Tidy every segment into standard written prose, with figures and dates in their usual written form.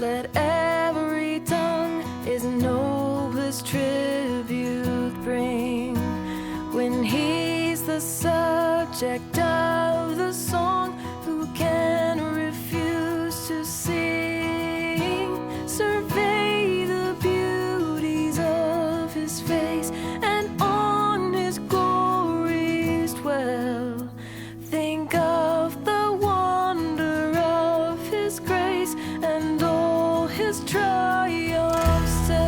let every tongue His noblest tribute bring. When He's the subject of the song, who can refuse to sing? Survey the beauties of His face, and on His glories dwell. Think of the wonder of His grace, and all His triumphs tell.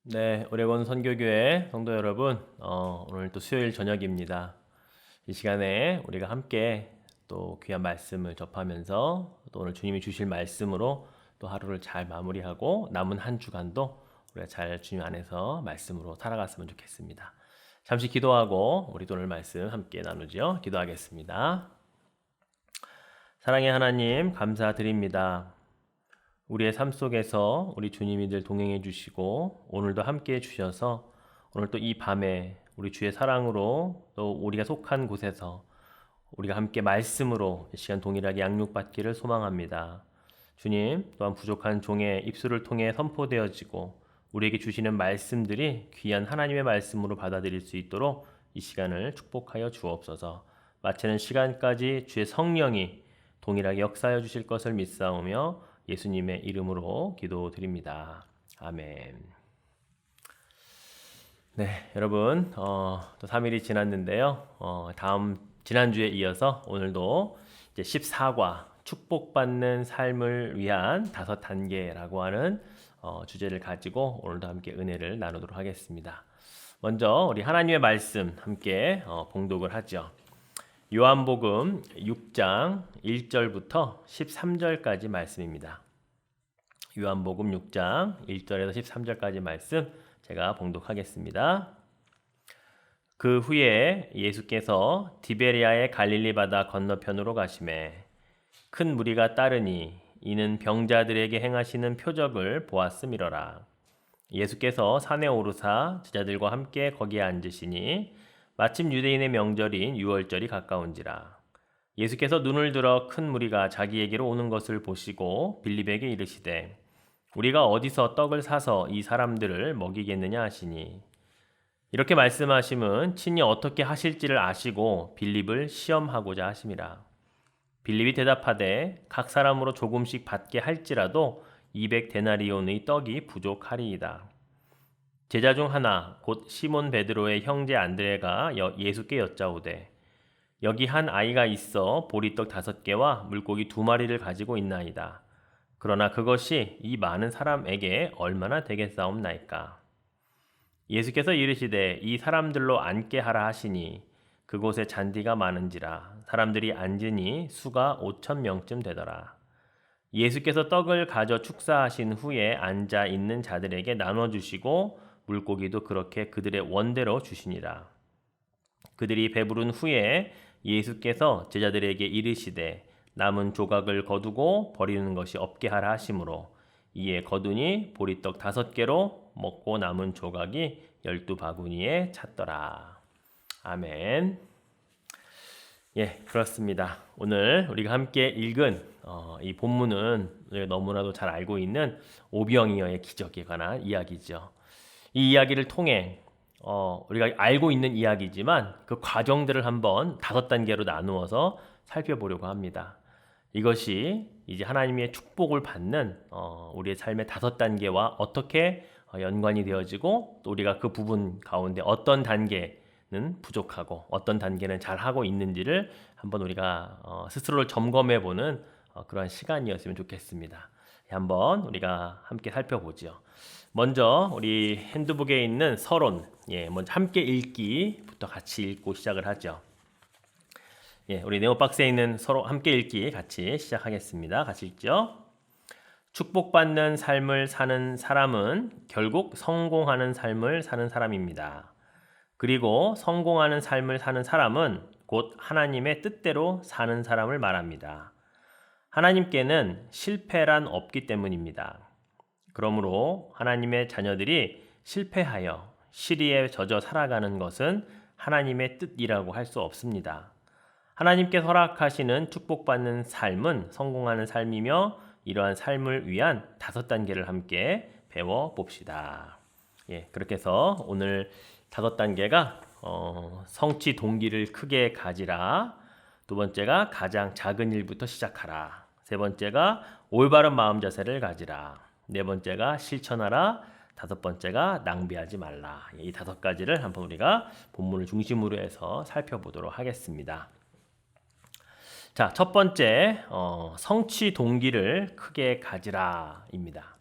네, 오레곤 선교교회 성도 여러분, 오늘 또 수요일 저녁입니다. 이 시간에 우리가 함께 또 귀한 말씀을 접하면서 또 오늘 주님이 주실 말씀으로 또 하루를 잘 마무리하고 남은 한 주간도 우리가 잘 주님 안에서 말씀으로 살아갔으면 좋겠습니다. 잠시 기도하고 우리 또 오늘 말씀 함께 나누죠. 기도하겠습니다. 사랑의 하나님, 감사드립니다. 우리의 삶 속에서 우리 주님이 늘 동행해 주시고 오늘도 함께 해 주셔서 오늘 또 이 밤에 우리 주의 사랑으로 또 우리가 속한 곳에서 우리가 함께 말씀으로 이 시간 동일하게 양육받기를 소망합니다. 주님, 또한 부족한 종의 입술을 통해 선포되어지고 우리에게 주시는 말씀들이 귀한 하나님의 말씀으로 받아들일 수 있도록 이 시간을 축복하여 주옵소서. 마치는 시간까지 주의 성령이 동일하게 역사하여 주실 것을 믿사오며 예수님의 이름으로 기도드립니다. 아멘. 네, 여러분, 또 3일이 지났는데요. 지난주에 이어서 오늘도 이제 14과 축복받는 삶을 위한 5단계라고 하는 주제를 가지고 오늘도 함께 은혜를 나누도록 하겠습니다. 먼저 우리 하나님의 말씀 함께 봉독을 하죠. 요한복음 6장 1절부터 13절까지 말씀입니다. 요한복음 6장 1절에서 13절까지 말씀 제가 봉독하겠습니다. 그 후에 예수께서 디베리아의 갈릴리 바다 건너편으로 가시매 큰 무리가 따르니 이는 병자들에게 행하시는 표적을 보았음이러라. 예수께서 산에 오르사 제자들과 함께 거기에 앉으시니 마침 유대인의 명절인 유월절이 가까운지라. 예수께서 눈을 들어 큰 무리가 자기에게로 오는 것을 보시고 빌립에게 이르시되 우리가 어디서 떡을 사서 이 사람들을 먹이겠느냐 하시니 이렇게 말씀하심은 친히 어떻게 하실지를 아시고 빌립을 시험하고자 하심이라. 빌립이 대답하되 각 사람으로 조금씩 받게 할지라도 200데나리온의 떡이 부족하리이다. 제자 중 하나 곧 시몬 베드로의 형제 안드레가 예수께 여짜오되 여기 한 아이가 있어 보리떡 5개와 물고기 2마리를 가지고 있나이다. 그러나 그것이 이 많은 사람에게 얼마나 되겠사옵나이까. 예수께서 이르시되 이 사람들로 앉게 하라 하시니 그곳에 잔디가 많은지라 사람들이 앉으니 수가 5,000명쯤 되더라. 예수께서 떡을 가져 축사하신 후에 앉아 있는 자들에게 나눠주시고 물고기도 그렇게 그들의 원대로 주시니라. 그들이 배부른 후에 예수께서 제자들에게 이르시되 남은 조각을 거두고 버리는 것이 없게 하라 하시므로 이에 거두니 보리떡 5개로 먹고 남은 조각이 12바구니에 찼더라. 아멘. 예, 그렇습니다. 오늘 우리가 함께 읽은 이 본문은 우리가 너무나도 잘 알고 있는 오병이어의 기적에 관한 이야기죠. 이 이야기를 통해 우리가 알고 있는 이야기지만 그 과정들을 한번 5단계로 나누어서 살펴보려고 합니다. 이것이 이제 하나님의 축복을 받는 우리의 삶의 5단계와 어떻게 연관이 되어지고 또 우리가 그 부분 가운데 어떤 단계는 부족하고 어떤 단계는 잘하고 있는지를 한번 우리가 스스로를 점검해보는 그러한 시간이었으면 좋겠습니다. 한번 우리가 함께 살펴보죠. 먼저 우리 핸드북에 있는 서론, 먼저 함께 읽기부터 같이 읽고 시작을 하죠. 우리 네오박스에 있는 서로 함께 읽기 같이 시작하겠습니다. 같이 읽죠. 축복받는 삶을 사는 사람은 결국 성공하는 삶을 사는 사람입니다. 그리고 성공하는 삶을 사는 사람은 곧 하나님의 뜻대로 사는 사람을 말합니다. 하나님께는 실패란 없기 때문입니다. 그러므로 하나님의 자녀들이 실패하여 시리에 젖어 살아가는 것은 하나님의 뜻이라고 할 수 없습니다. 하나님께서 허락하시는 축복받는 삶은 성공하는 삶이며 이러한 삶을 위한 5단계를 함께 배워봅시다. 예, 그렇게 해서 오늘 5단계가 성취 동기를 크게 가지라, 두 번째가 가장 작은 일부터 시작하라, 세 번째가 올바른 마음 자세를 가지라, 네 번째가 실천하라, 다섯 번째가 낭비하지 말라. 이 5가지를 한번 우리가 본문을 중심으로 해서 살펴보도록 하겠습니다. 자, 첫 번째 성취 동기를 크게 가지라입니다.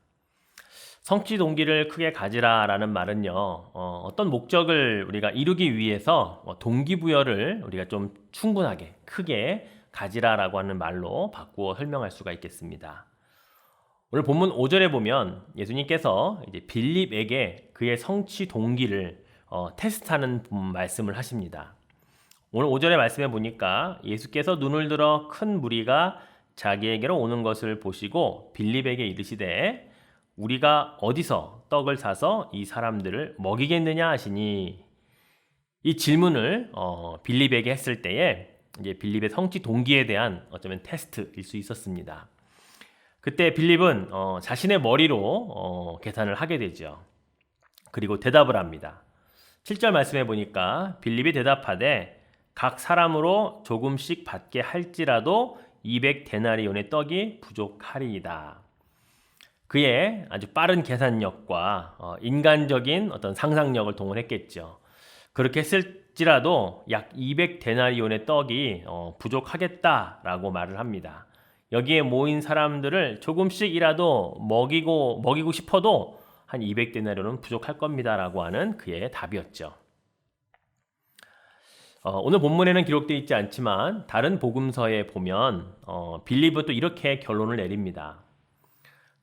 성취 동기를 크게 가지라라는 말은요, 어떤 목적을 우리가 이루기 위해서 동기부여를 우리가 좀 충분하게 크게 가지라라고 하는 말로 바꾸어 설명할 수가 있겠습니다. 오늘 본문 5절에 보면 예수님께서 이제 빌립에게 그의 성취 동기를 테스트하는 말씀을 하십니다. 오늘 5절의 말씀에 보니까 예수께서 눈을 들어 큰 무리가 자기에게로 오는 것을 보시고 빌립에게 이르시되 우리가 어디서 떡을 사서 이 사람들을 먹이겠느냐 하시니, 이 질문을 빌립에게 했을 때에 이제 빌립의 성취 동기에 대한 어쩌면 테스트일 수 있었습니다. 그때 빌립은 자신의 머리로 계산을 하게 되죠. 그리고 대답을 합니다. 7절 말씀해 보니까 빌립이 대답하되 각 사람으로 조금씩 받게 할지라도 200데나리온의 떡이 부족하리이다. 그의 아주 빠른 계산력과 인간적인 어떤 상상력을 동원했겠죠. 그렇게 했을지라도 약 200데나리온의 떡이 부족하겠다라고 말을 합니다. 여기에 모인 사람들을 조금씩이라도 먹이고 싶어도 한 200데나리온은 부족할 겁니다라고 하는 그의 답이었죠. 오늘 본문에는 기록되어 있지 않지만 다른 복음서에 보면 빌립은 또 이렇게 결론을 내립니다.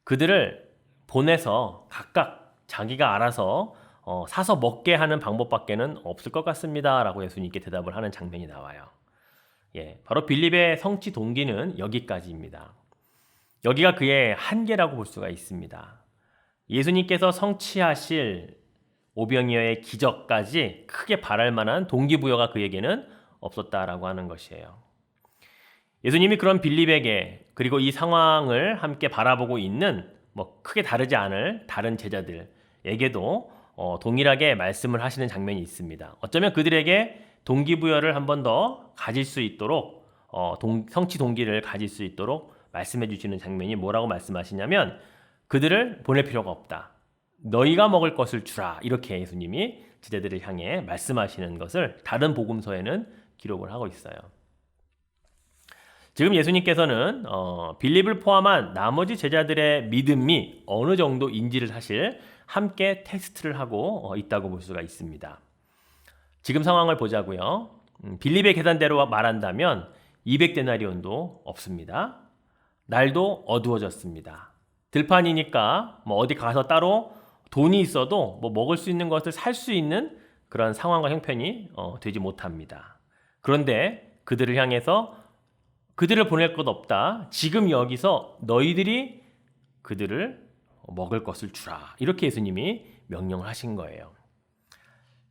그들을 보내서 각각 자기가 알아서 사서 먹게 하는 방법밖에는 없을 것 같습니다 라고 예수님께 대답을 하는 장면이 나와요. 예, 바로 빌립의 성취 동기는 여기까지입니다. 여기가 그의 한계라고 볼 수가 있습니다. 예수님께서 성취하실 오병이어의 기적까지 크게 바랄 만한 동기부여가 그에게는 없었다라고 하는 것이에요. 예수님이 그런 빌립에게, 그리고 이 상황을 함께 바라보고 있는 크게 다르지 않을 다른 제자들에게도 동일하게 말씀을 하시는 장면이 있습니다. 어쩌면 그들에게 동기부여를 한 번 더 가질 수 있도록 성취 동기를 가질 수 있도록 말씀해 주시는 장면이 뭐라고 말씀하시냐면 그들을 보낼 필요가 없다. 너희가 먹을 것을 주라. 이렇게 예수님이 제자들을 향해 말씀하시는 것을 다른 복음서에는 기록을 하고 있어요. 지금 예수님께서는 빌립을 포함한 나머지 제자들의 믿음이 어느 정도인지를 사실 함께 테스트를 하고 있다고 볼 수가 있습니다. 지금 상황을 보자고요. 빌립의 계산대로 말한다면 200데나리온도 없습니다. 날도 어두워졌습니다. 들판이니까 어디 가서 따로 돈이 있어도 먹을 수 있는 것을 살 수 있는 그런 상황과 형편이 되지 못합니다. 그런데 그들을 향해서 그들을 보낼 것 없다. 지금 여기서 너희들이 그들을 먹을 것을 주라. 이렇게 예수님이 명령을 하신 거예요.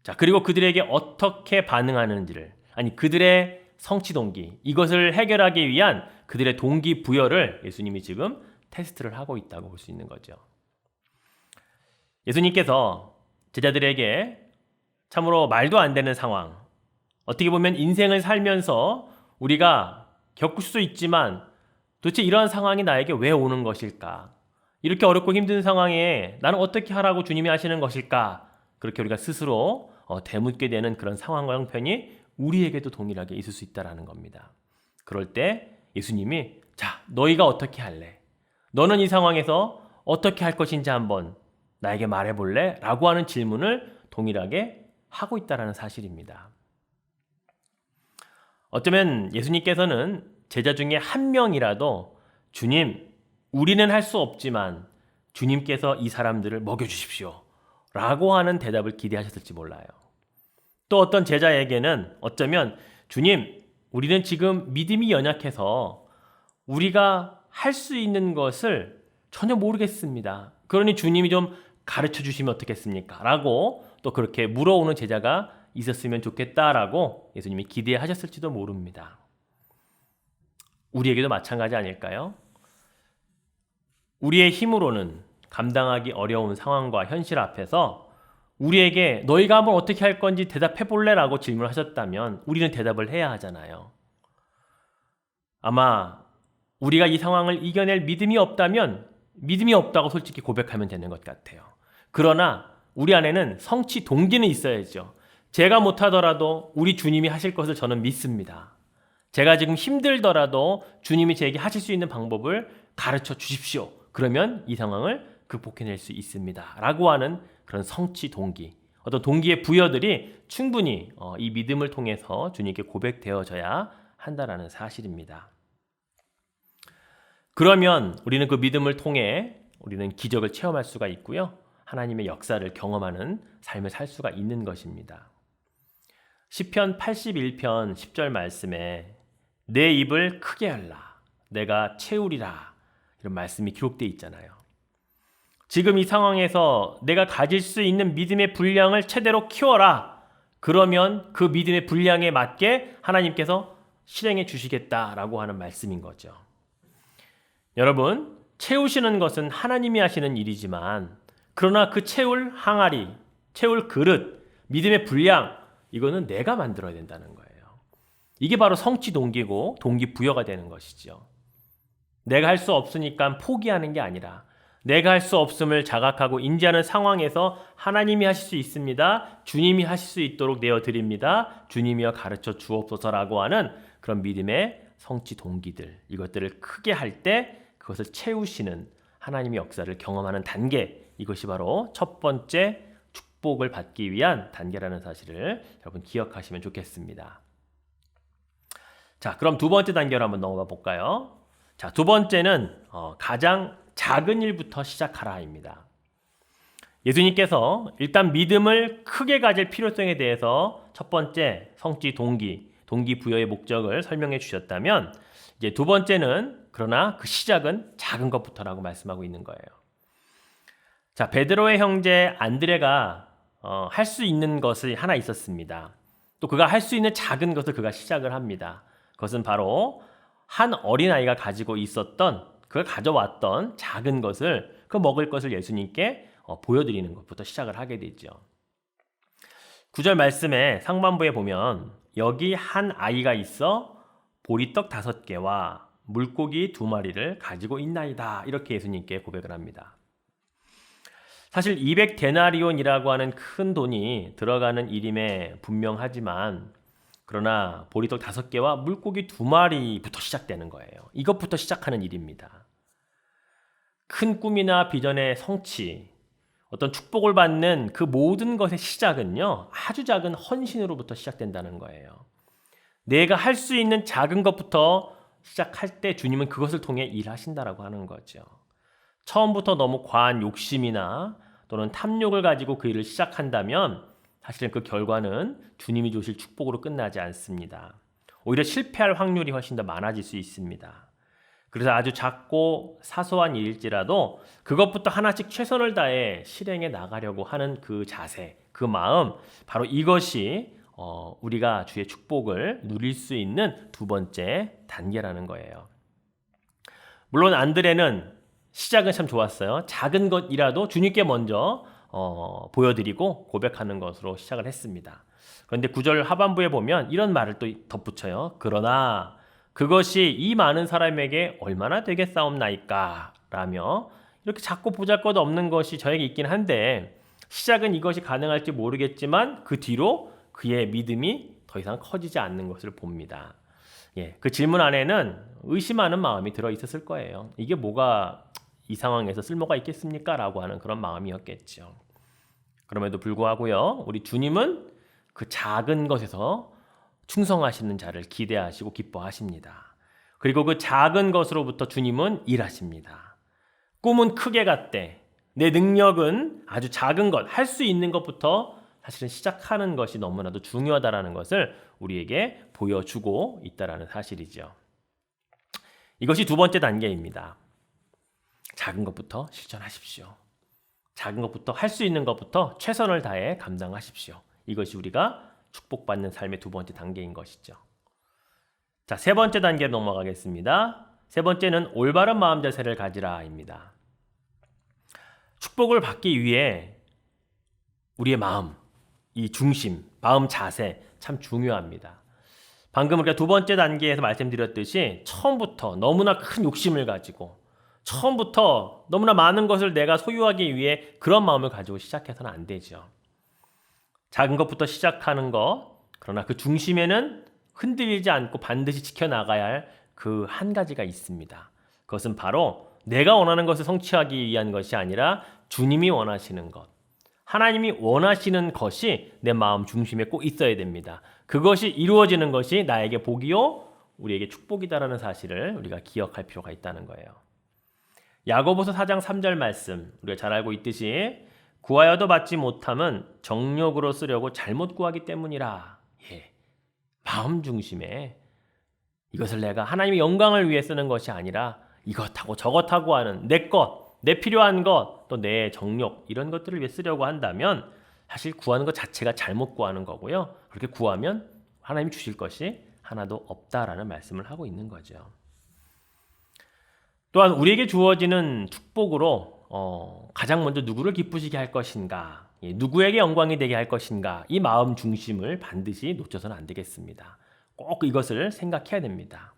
자, 그리고 그들에게 어떻게 반응하는지를, 아니 그들의 성취 동기, 이것을 해결하기 위한 그들의 동기 부여를 예수님이 지금 테스트를 하고 있다고 볼 수 있는 거죠. 예수님께서 제자들에게 참으로 말도 안 되는 상황, 어떻게 보면 인생을 살면서 우리가 겪을 수 있지만 도대체 이러한 상황이 나에게 왜 오는 것일까? 이렇게 어렵고 힘든 상황에 나는 어떻게 하라고 주님이 하시는 것일까? 그렇게 우리가 스스로 되묻게 되는 그런 상황과 형편이 우리에게도 동일하게 있을 수 있다는 겁니다. 그럴 때 예수님이 자, 너희가 어떻게 할래? 너는 이 상황에서 어떻게 할 것인지 한번 나에게 말해볼래? 라고 하는 질문을 동일하게 하고 있다는 사실입니다. 어쩌면 예수님께서는 제자 중에 한 명이라도 주님, 우리는 할 수 없지만 주님께서 이 사람들을 먹여주십시오 라고 하는 대답을 기대하셨을지 몰라요. 또 어떤 제자에게는 어쩌면 주님, 우리는 지금 믿음이 연약해서 우리가 할 수 있는 것을 전혀 모르겠습니다. 그러니 주님이 좀 가르쳐 주시면 어떻겠습니까? 라고 또 그렇게 물어오는 제자가 있었으면 좋겠다라고 예수님이 기대하셨을지도 모릅니다. 우리에게도 마찬가지 아닐까요? 우리의 힘으로는 감당하기 어려운 상황과 현실 앞에서 우리에게 너희가 한번 어떻게 할 건지 대답해 볼래? 라고 질문을 하셨다면 우리는 대답을 해야 하잖아요. 아마 우리가 이 상황을 이겨낼 믿음이 없다면 믿음이 없다고 솔직히 고백하면 되는 것 같아요. 그러나 우리 안에는 성취 동기는 있어야죠. 제가 못하더라도 우리 주님이 하실 것을 저는 믿습니다. 제가 지금 힘들더라도 주님이 제게 하실 수 있는 방법을 가르쳐 주십시오. 그러면 이 상황을 극복해낼 수 있습니다. 라고 하는 그런 성취 동기, 어떤 동기의 부여들이 충분히 이 믿음을 통해서 주님께 고백되어져야 한다는 사실입니다. 그러면 우리는 그 믿음을 통해 우리는 기적을 체험할 수가 있고요. 하나님의 역사를 경험하는 삶을 살 수가 있는 것입니다. 시편 81편 10절 말씀에 내 입을 크게 열라 내가 채우리라 이런 말씀이 기록되어 있잖아요. 지금 이 상황에서 내가 가질 수 있는 믿음의 분량을 최대로 키워라. 그러면 그 믿음의 분량에 맞게 하나님께서 실행해 주시겠다라고 하는 말씀인 거죠. 여러분, 채우시는 것은 하나님이 하시는 일이지만 그러나 그 채울 항아리, 채울 그릇, 믿음의 분량 이거는 내가 만들어야 된다는 거예요. 이게 바로 성취 동기고 동기부여가 되는 것이죠. 내가 할 수 없으니까 포기하는 게 아니라 내가 할 수 없음을 자각하고 인지하는 상황에서 하나님이 하실 수 있습니다. 주님이 하실 수 있도록 내어드립니다. 주님이여 가르쳐 주옵소서라고 하는 그런 믿음의 성취 동기들, 이것들을 크게 할 때 그것을 채우시는 하나님의 역사를 경험하는 단계, 이것이 바로 첫 번째 축복을 받기 위한 단계라는 사실을 여러분 기억하시면 좋겠습니다. 자, 그럼 두 번째 단계로 한번 넘어가 볼까요? 자, 두 번째는 가장 작은 일부터 시작하라입니다. 예수님께서 일단 믿음을 크게 가질 필요성에 대해서 첫 번째 성취 동기부여의 목적을 설명해 주셨다면 이제 두 번째는 그러나 그 시작은 작은 것부터라고 말씀하고 있는 거예요. 자, 베드로의 형제 안드레가 할 수 있는 것이 하나 있었습니다. 또 그가 할 수 있는 작은 것을 그가 시작을 합니다. 그것은 바로 한 어린아이가 가지고 있었던 그걸 가져왔던 작은 것을 그 먹을 것을 예수님께 보여드리는 것부터 시작을 하게 되죠. 9절 말씀에 상반부에 보면 여기 한 아이가 있어 보리떡 5개와 물고기 2마리를 가지고 있나이다. 이렇게 예수님께 고백을 합니다. 사실 200데나리온이라고 하는 큰 돈이 들어가는 일임에 분명하지만 그러나 보리떡 5개와 물고기 2마리부터 시작되는 거예요. 이것부터 시작하는 일입니다. 큰 꿈이나 비전의 성취, 어떤 축복을 받는 그 모든 것의 시작은요, 아주 작은 헌신으로부터 시작된다는 거예요. 내가 할 수 있는 작은 것부터 시작할 때 주님은 그것을 통해 일하신다라고 하는 거죠. 처음부터 너무 과한 욕심이나 또는 탐욕을 가지고 그 일을 시작한다면 사실은 그 결과는 주님이 주실 축복으로 끝나지 않습니다. 오히려 실패할 확률이 훨씬 더 많아질 수 있습니다. 그래서 아주 작고 사소한 일일지라도 그것부터 하나씩 최선을 다해 실행해 나가려고 하는 그 자세, 그 마음, 바로 이것이 우리가 주의 축복을 누릴 수 있는 두 번째 단계라는 거예요. 물론 안드레는 시작은 참 좋았어요. 작은 것이라도 주님께 먼저 보여드리고 고백하는 것으로 시작을 했습니다. 그런데 9절 하반부에 보면 이런 말을 또 덧붙여요. 그러나 그것이 이 많은 사람에게 얼마나 되겠사옵나이까 라며 이렇게 작고 보잘것없는 것이 저에게 있긴 한데 시작은 이것이 가능할지 모르겠지만 그 뒤로 그의 믿음이 더 이상 커지지 않는 것을 봅니다. 그 질문 안에는 의심하는 마음이 들어 있었을 거예요. 이게 뭐가 이 상황에서 쓸모가 있겠습니까? 라고 하는 그런 마음이었겠죠. 그럼에도 불구하고요, 우리 주님은 그 작은 것에서 충성하시는 자를 기대하시고 기뻐하십니다. 그리고 그 작은 것으로부터 주님은 일하십니다. 꿈은 크게 갖되 내 능력은 아주 작은 것, 할 수 있는 것부터 사실은 시작하는 것이 너무나도 중요하다는 것을 우리에게 보여주고 있다는 사실이죠. 이것이 두 번째 단계입니다. 작은 것부터 실천하십시오. 작은 것부터 할 수 있는 것부터 최선을 다해 감당하십시오. 이것이 우리가 축복받는 삶의 두 번째 단계인 것이죠. 자, 세 번째 단계로 넘어가겠습니다. 세 번째는 올바른 마음 자세를 가지라입니다. 축복을 받기 위해 우리의 마음, 이 중심, 마음 자세 참 중요합니다. 방금 우리가 두 번째 단계에서 말씀드렸듯이 처음부터 너무나 큰 욕심을 가지고 처음부터 너무나 많은 것을 내가 소유하기 위해 그런 마음을 가지고 시작해서는 안 되죠. 작은 것부터 시작하는 것, 그러나 그 중심에는 흔들리지 않고 반드시 지켜나가야 할 그 한 가지가 있습니다. 그것은 바로 내가 원하는 것을 성취하기 위한 것이 아니라 주님이 원하시는 것, 하나님이 원하시는 것이 내 마음 중심에 꼭 있어야 됩니다. 그것이 이루어지는 것이 나에게 복이요 우리에게 축복이다라는 사실을 우리가 기억할 필요가 있다는 거예요. 야고보서 4장 3절 말씀 우리가 잘 알고 있듯이 구하여도 받지 못함은 정욕으로 쓰려고 잘못 구하기 때문이라. 마음 중심에 이것을 내가 하나님의 영광을 위해 쓰는 것이 아니라 이것하고 저것하고 하는 내 것, 내 필요한 것, 또 내 정욕 이런 것들을 위해 쓰려고 한다면 사실 구하는 것 자체가 잘못 구하는 거고요. 그렇게 구하면 하나님이 주실 것이 하나도 없다라는 말씀을 하고 있는 거죠. 또한 우리에게 주어지는 축복으로 가장 먼저 누구를 기쁘시게 할 것인가, 누구에게 영광이 되게 할 것인가, 이 마음 중심을 반드시 놓쳐서는 안 되겠습니다. 꼭 이것을 생각해야 됩니다.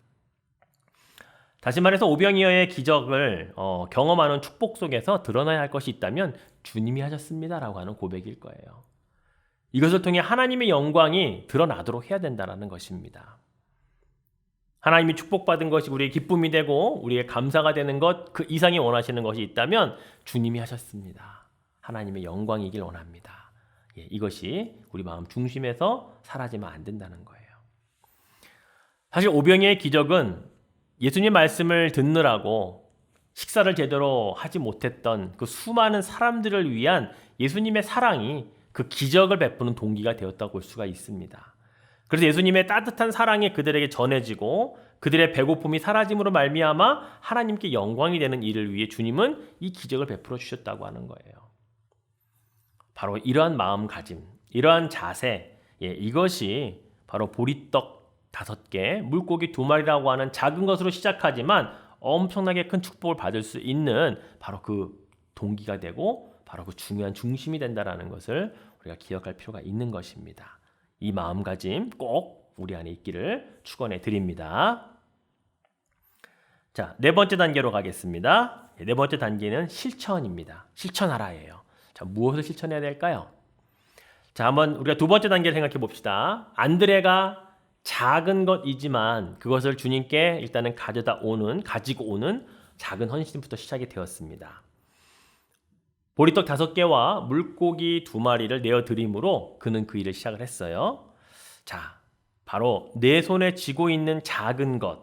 다시 말해서 오병이어의 기적을 경험하는 축복 속에서 드러나야 할 것이 있다면 주님이 하셨습니다라고 하는 고백일 거예요. 이것을 통해 하나님의 영광이 드러나도록 해야 된다는 것입니다. 하나님이 축복받은 것이 우리의 기쁨이 되고 우리의 감사가 되는 것, 그 이상이 원하시는 것이 있다면 주님이 하셨습니다. 하나님의 영광이길 원합니다. 이것이 우리 마음 중심에서 사라지면 안 된다는 거예요. 사실 오병이어의 기적은 예수님 말씀을 듣느라고 식사를 제대로 하지 못했던 그 수많은 사람들을 위한 예수님의 사랑이 그 기적을 베푸는 동기가 되었다고 볼 수가 있습니다. 그래서 예수님의 따뜻한 사랑이 그들에게 전해지고 그들의 배고픔이 사라짐으로 말미암아 하나님께 영광이 되는 일을 위해 주님은 이 기적을 베풀어 주셨다고 하는 거예요. 바로 이러한 마음가짐, 이러한 자세, 이것이 바로 보리떡 5개, 물고기 2마리라고 하는 작은 것으로 시작하지만 엄청나게 큰 축복을 받을 수 있는 바로 그 동기가 되고 바로 그 중요한 중심이 된다는 것을 우리가 기억할 필요가 있는 것입니다. 이 마음가짐 꼭 우리 안에 있기를 축원해 드립니다. 자, 네 번째 단계로 가겠습니다. 네 번째 단계는 실천입니다. 실천하라예요. 자, 무엇을 실천해야 될까요? 자, 한번 우리가 두 번째 단계를 생각해 봅시다. 안드레가 작은 것이지만 그것을 주님께 일단은 가지고 오는 작은 헌신부터 시작이 되었습니다. 보리떡 5개와 물고기 2마리를 내어드림으로 그는 그 일을 시작을 했어요. 자, 바로 내 손에 쥐고 있는 작은 것,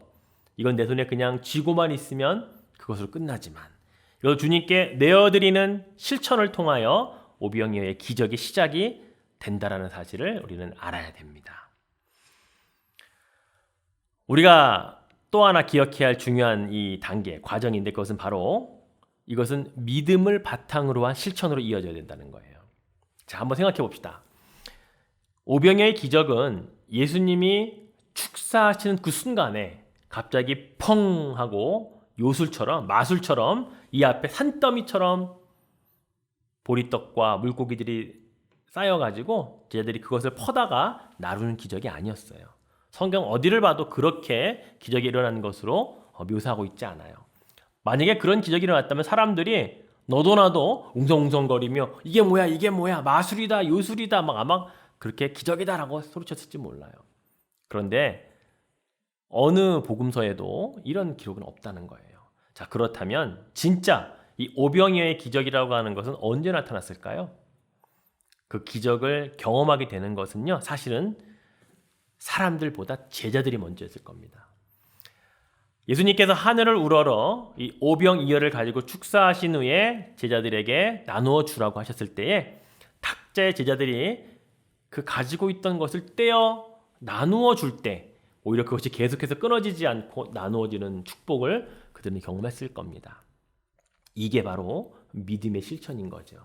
이건 내 손에 그냥 쥐고만 있으면 그것으로 끝나지만 이걸 주님께 내어드리는 실천을 통하여 오병이어의 기적의 시작이 된다라는 사실을 우리는 알아야 됩니다. 우리가 또 하나 기억해야 할 중요한 이 단계, 과정인데 그것은 바로 이것은 믿음을 바탕으로 한 실천으로 이어져야 된다는 거예요. 자, 한번 생각해 봅시다. 오병이어의 기적은 예수님이 축사하시는 그 순간에 갑자기 펑 하고 마술처럼 이 앞에 산더미처럼 보리떡과 물고기들이 쌓여가지고 제자들이 그것을 퍼다가 나누는 기적이 아니었어요. 성경 어디를 봐도 그렇게 기적이 일어나는 것으로 묘사하고 있지 않아요. 만약에 그런 기적이 일어났다면 사람들이 너도 나도 웅성웅성거리며 이게 뭐야 마술이다 요술이다 아마 그렇게 기적이다라고 소리쳤을지 몰라요. 그런데 어느 복음서에도 이런 기록은 없다는 거예요. 자, 그렇다면 진짜 이 오병이어의 기적이라고 하는 것은 언제 나타났을까요? 그 기적을 경험하게 되는 것은요, 사실은 사람들보다 제자들이 먼저였을 겁니다. 예수님께서 하늘을 우러러 이 오병이어를 가지고 축사하신 후에 제자들에게 나누어 주라고 하셨을 때에 각자의 제자들이 그 가지고 있던 것을 떼어 나누어 줄 때 오히려 그것이 계속해서 끊어지지 않고 나누어지는 축복을 그들은 경험했을 겁니다. 이게 바로 믿음의 실천인 거죠.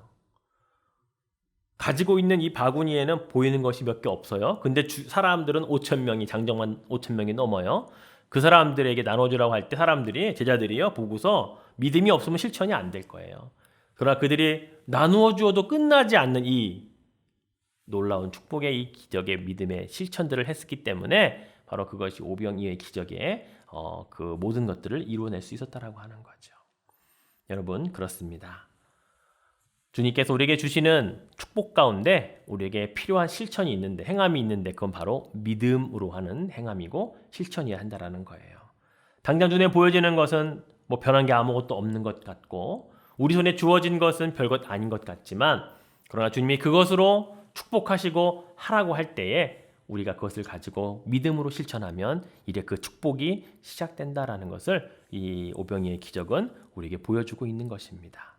가지고 있는 이 바구니에는 보이는 것이 몇 개 없어요. 근데 사람들은 5천 명이 장정만 5천 명이 넘어요. 그 사람들에게 나눠주라고 할 때 사람들이 제자들이요 보고서 믿음이 없으면 실천이 안 될 거예요. 그러나 그들이 나누어 주어도 끝나지 않는 이 놀라운 축복의 이 기적의 믿음의 실천들을 했기 때문에 바로 그것이 오병이어의 기적의 그 모든 것들을 이루어낼 수 있었다라고 하는 거죠. 여러분 그렇습니다. 주님께서 우리에게 주시는 축복 가운데 우리에게 필요한 실천이 있는데 행함이 있는데 그건 바로 믿음으로 하는 행함이고 실천이어야 한다라는 거예요. 당장 눈에 보여지는 것은 뭐 변한 게 아무것도 없는 것 같고 우리 손에 주어진 것은 별것 아닌 것 같지만 그러나 주님이 그것으로 축복하시고 하라고 할 때에 우리가 그것을 가지고 믿음으로 실천하면 이제 그 축복이 시작된다라는 것을 이 오병이의 기적은 우리에게 보여주고 있는 것입니다.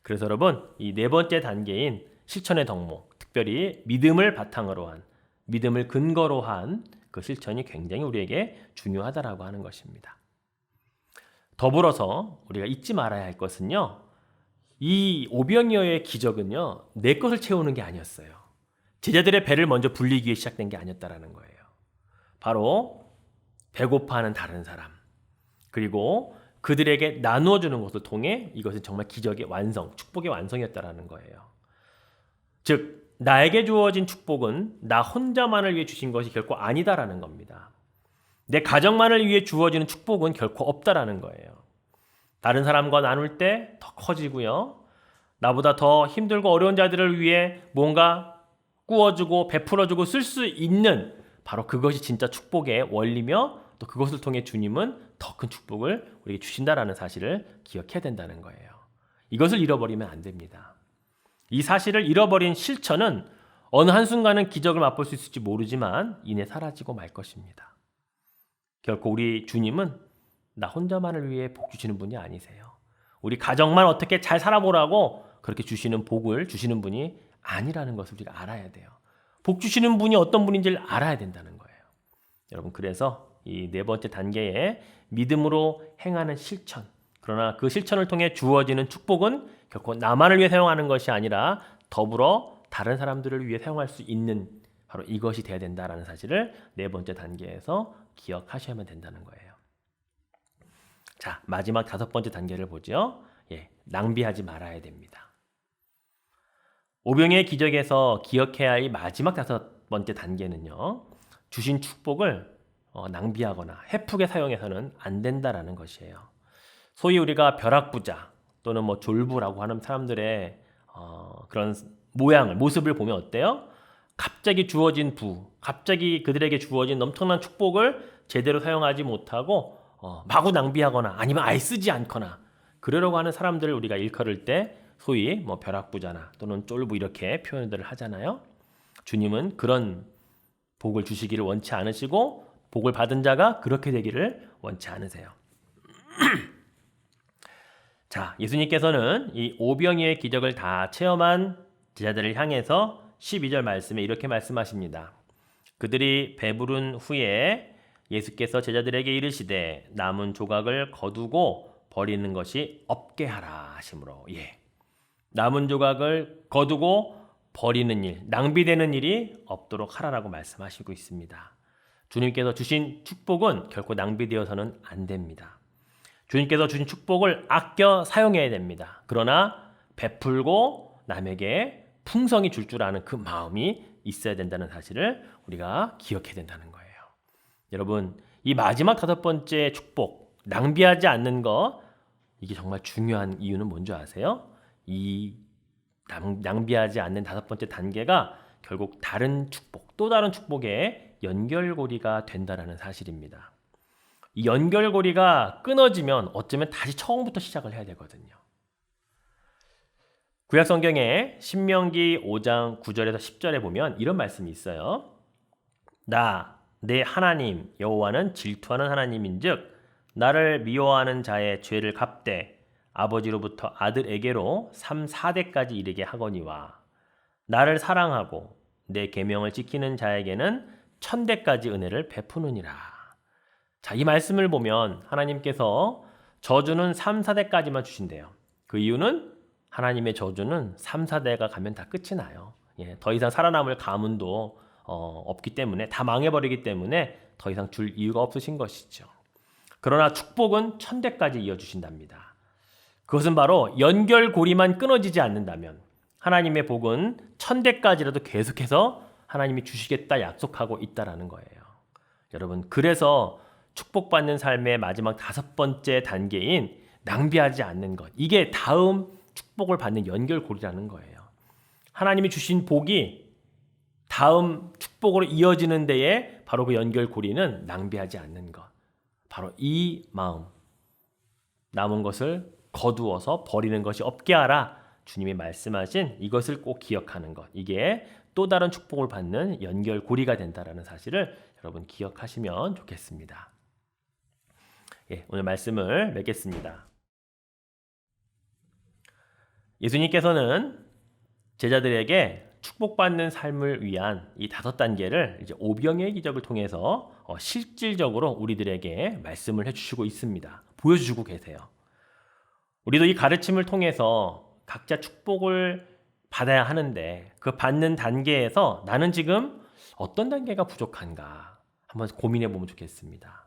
그래서 여러분 이 네 번째 단계인 실천의 덕목, 특별히 믿음을 바탕으로 한 믿음을 근거로 한 그 실천이 굉장히 우리에게 중요하다라고 하는 것입니다. 더불어서 우리가 잊지 말아야 할 것은요. 이 오병이어의 기적은요. 내 것을 채우는 게 아니었어요. 제자들의 배를 먼저 불리기 위해 시작된 게 아니었다라는 거예요. 바로 배고파하는 다른 사람 그리고 그들에게 나누어 주는 것을 통해 이것은 정말 기적의 완성, 축복의 완성이었다라는 거예요. 즉 나에게 주어진 축복은 나 혼자만을 위해 주신 것이 결코 아니다라는 겁니다. 내 가정만을 위해 주어지는 축복은 결코 없다라는 거예요. 다른 사람과 나눌 때 더 커지고요. 나보다 더 힘들고 어려운 자들을 위해 뭔가 꾸어주고 베풀어주고 쓸 수 있는 바로 그것이 진짜 축복의 원리며 또 그것을 통해 주님은 더 큰 축복을 우리에게 주신다라는 사실을 기억해야 된다는 거예요. 이것을 잃어버리면 안 됩니다. 이 사실을 잃어버린 실천은 어느 한순간은 기적을 맛볼 수 있을지 모르지만 이내 사라지고 말 것입니다. 결코 우리 주님은 나 혼자만을 위해 복 주시는 분이 아니세요. 우리 가정만 어떻게 잘 살아보라고 그렇게 주시는 복을 주시는 분이 아니라는 것을 우리가 알아야 돼요. 복 주시는 분이 어떤 분인지를 알아야 된다는 거예요. 여러분 그래서 이 네 번째 단계에 믿음으로 행하는 실천 그러나 그 실천을 통해 주어지는 축복은 결코 나만을 위해 사용하는 것이 아니라 더불어 다른 사람들을 위해 사용할 수 있는 바로 이것이 돼야 된다라는 사실을 네 번째 단계에서 기억하셔야만 된다는 거예요. 자, 마지막 다섯 번째 단계를 보죠. 낭비하지 말아야 됩니다. 오병이의 기적에서 기억해야 할 마지막 다섯 번째 단계는요. 주신 축복을 낭비하거나 헤프게 사용해서는 안 된다라는 것이에요. 소위 우리가 벼락부자 또는 뭐 졸부라고 하는 사람들의 그런 모습을 보면 어때요? 갑자기 주어진 갑자기 그들에게 주어진 엄청난 축복을 제대로 사용하지 못하고 마구 낭비하거나 아니면 아예 쓰지 않거나 그러려고 하는 사람들을 우리가 일컬을 때 소위 뭐 벼락부자나 또는 쫄부 이렇게 표현들을 하잖아요. 주님은 그런 복을 주시기를 원치 않으시고 복을 받은 자가 그렇게 되기를 원치 않으세요. 자, 예수님께서는 이 오병이어의 기적을 다 체험한 제자들을 향해서 12절 말씀에 이렇게 말씀하십니다. 그들이 배부른 후에 예수께서 제자들에게 이르시되 남은 조각을 거두고 버리는 것이 없게 하라 하시므로 남은 조각을 거두고 버리는 일, 낭비되는 일이 없도록 하라라고 말씀하시고 있습니다. 주님께서 주신 축복은 결코 낭비되어서는 안 됩니다. 주님께서 주신 축복을 아껴 사용해야 됩니다. 그러나 베풀고 남에게 풍성히 줄 아는 그 마음이 있어야 된다는 사실을 우리가 기억해야 된다는 거예요. 여러분, 이 마지막 다섯 번째 축복, 낭비하지 않는 거 이게 정말 중요한 이유는 뭔지 아세요? 이 낭비하지 않는 다섯 번째 단계가 결국 다른 축복, 또 다른 축복의 연결고리가 된다는 사실입니다. 이 연결고리가 끊어지면 어쩌면 다시 처음부터 시작을 해야 되거든요. 구약성경에 신명기 5장 9절에서 10절에 보면 이런 말씀이 있어요. 내 하나님 여호와는 질투하는 하나님인즉 나를 미워하는 자의 죄를 갚되 아버지로부터 아들에게로 3-4대까지 이르게 하거니와 나를 사랑하고 내 계명을 지키는 자에게는 1000대까지 은혜를 베푸느니라. 자, 이 말씀을 보면 하나님께서 저주는 3-4대까지만 주신대요. 그 이유는 하나님의 저주는 3, 4대가 가면 다 끝이 나요. 예, 더 이상 살아남을 가문도 없기 때문에 다 망해버리기 때문에 더 이상 줄 이유가 없으신 것이죠. 그러나 축복은 1000대까지 이어주신답니다. 그것은 바로 연결고리만 끊어지지 않는다면 하나님의 복은 1000대까지라도 계속해서 하나님이 주시겠다 약속하고 있다라는 거예요. 여러분, 그래서 축복받는 삶의 마지막 5번째 단계인 낭비하지 않는 것, 이게 다음 축복을 받는 연결고리라는 거예요. 하나님이 주신 복이 다음 축복으로 이어지는 데에 바로 그 연결고리는 낭비하지 않는 것, 바로 이 마음, 남은 것을 거두어서 버리는 것이 없게 하라, 주님이 말씀하신 이것을 꼭 기억하는 것, 이게 또 다른 축복을 받는 연결고리가 된다는 사실을 여러분 기억하시면 좋겠습니다. 예, 오늘 말씀을 맺겠습니다. 예수님께서는 제자들에게 축복받는 삶을 위한 이 5단계를 이제 오병이의 기적을 통해서 실질적으로 우리들에게 말씀을 해주시고 있습니다. 보여주시고 계세요. 우리도 이 가르침을 통해서 각자 축복을 받아야 하는데 그 받는 단계에서 나는 지금 어떤 단계가 부족한가 한번 고민해 보면 좋겠습니다.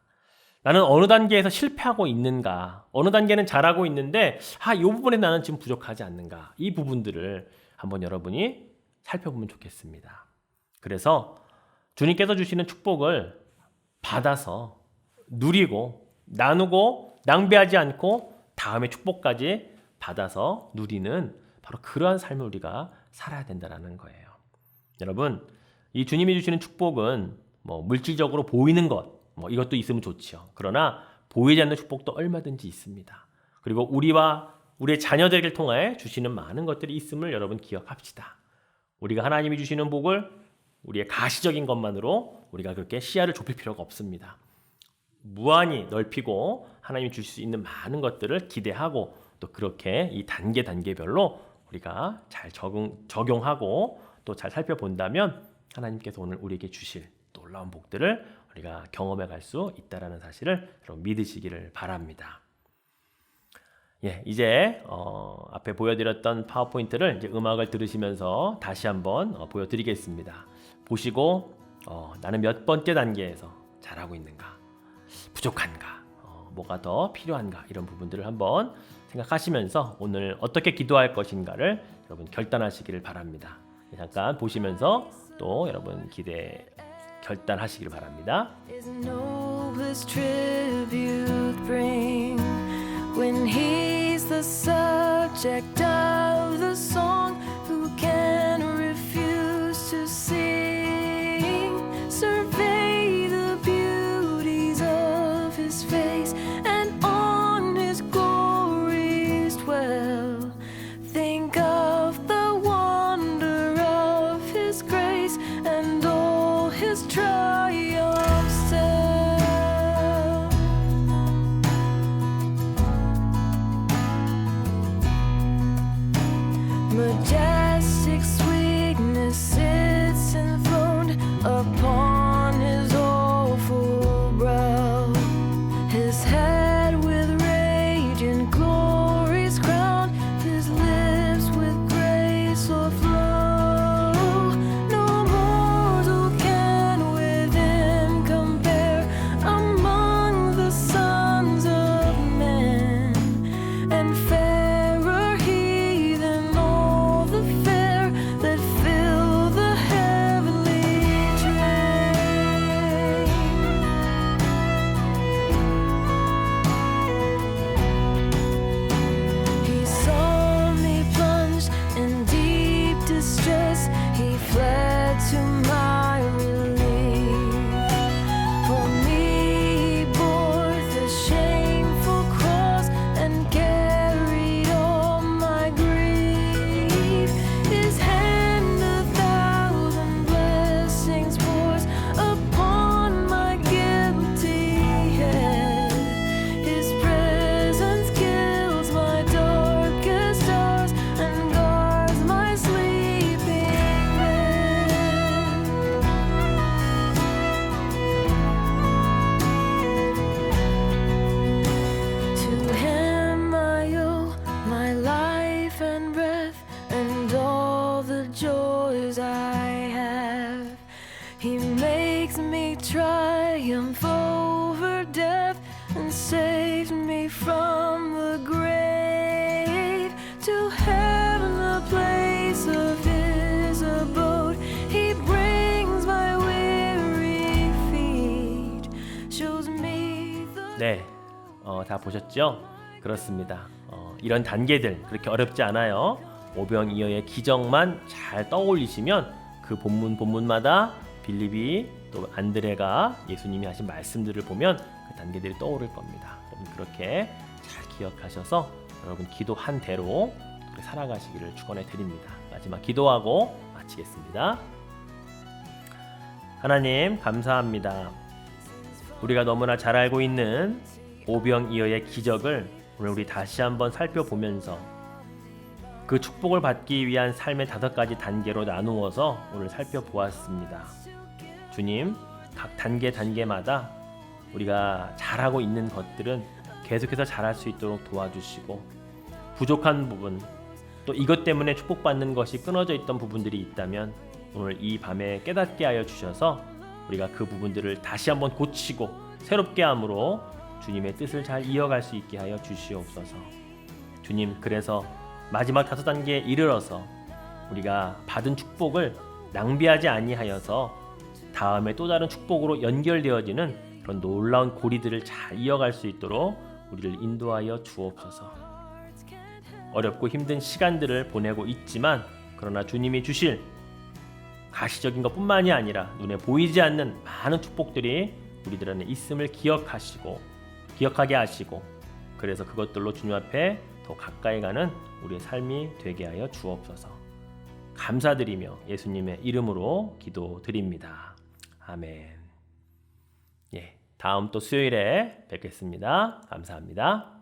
나는 어느 단계에서 실패하고 있는가, 어느 단계는 잘하고 있는데 이 부분에 나는 지금 부족하지 않는가, 이 부분들을 한번 여러분이 살펴보면 좋겠습니다. 그래서 주님께서 주시는 축복을 받아서 누리고 나누고 낭비하지 않고 다음의 축복까지 받아서 누리는 바로 그러한 삶을 우리가 살아야 된다는 거예요. 여러분, 이 주님이 주시는 축복은 물질적으로 보이는 것, 이것도 있으면 좋죠. 그러나 보이지 않는 축복도 얼마든지 있습니다. 그리고 우리와 우리의 자녀들을 통해 주시는 많은 것들이 있음을 여러분 기억합시다. 우리가 하나님이 주시는 복을 우리의 가시적인 것만으로 우리가 그렇게 시야를 좁힐 필요가 없습니다. 무한히 넓히고 하나님이 주실 수 있는 많은 것들을 기대하고 또 그렇게 이 단계별로 우리가 잘 적용하고 또 잘 살펴본다면 하나님께서 오늘 우리에게 주실 놀라운 복들을 우리가 경험해 갈 수 있다는 사실을 여러분 믿으시기를 바랍니다. 예, 이제 앞에 보여드렸던 파워포인트를 이제 음악을 들으시면서 다시 한번 보여드리겠습니다. 보시고 나는 몇 번째 단계에서 잘하고 있는가, 부족한가, 뭐가 더 필요한가, 이런 부분들을 한번 생각하시면서 오늘 어떻게 기도할 것인가를 여러분 결단하시기를 바랍니다. 잠깐 보시면서 또 여러분 결단하시기를 바랍니다. When he's the subject of the song, who can refuse to sing? Survey the beauties of his face, and on his glories dwell. Think of the wonder of his grace and all his triumphs tell. Majestic as I have. He makes me triumph over death and saves me from the grave. To heaven, the place of his abode, he brings my weary feet, shows me the... 네, 다 보셨죠? 그렇습니다. 이런 단계들 그렇게 어렵지 않아요. 오병이어의 기적만 잘 떠올리시면 그 본문마다 빌립이 또 안드레가 예수님이 하신 말씀들을 보면 그 단계들이 떠오를 겁니다. 여러분 그렇게 잘 기억하셔서 여러분 기도한 대로 그렇게 살아가시기를 축원해 드립니다. 마지막 기도하고 마치겠습니다. 하나님 감사합니다. 우리가 너무나 잘 알고 있는 오병이어의 기적을 오늘 우리 다시 한번 살펴보면서 그 축복을 받기 위한 삶의 5가지 단계로 나누어서 오늘 살펴보았습니다. 주님, 각 단계마다 우리가 잘하고 있는 것들은 계속해서 잘할 수 있도록 도와주시고 부족한 부분, 또 이것 때문에 축복받는 것이 끊어져 있던 부분들이 있다면 오늘 이 밤에 깨닫게 하여 주셔서 우리가 그 부분들을 다시 한번 고치고 새롭게 함으로 주님의 뜻을 잘 이어갈 수 있게 하여 주시옵소서. 주님, 그래서 마지막 5단계에 이르러서 우리가 받은 축복을 낭비하지 아니하여서 다음에 또 다른 축복으로 연결되어지는 그런 놀라운 고리들을 잘 이어갈 수 있도록 우리를 인도하여 주옵소서. 어렵고 힘든 시간들을 보내고 있지만 그러나 주님이 주실 가시적인 것뿐만이 아니라 눈에 보이지 않는 많은 축복들이 우리들 안에 있음을 기억하게 하시고 그래서 그것들로 주님 앞에 더 가까이 가는 우리의 삶이 되게 하여 주옵소서. 감사드리며 예수님의 이름으로 기도드립니다. 아멘. 다음 또 수요일에 뵙겠습니다. 감사합니다.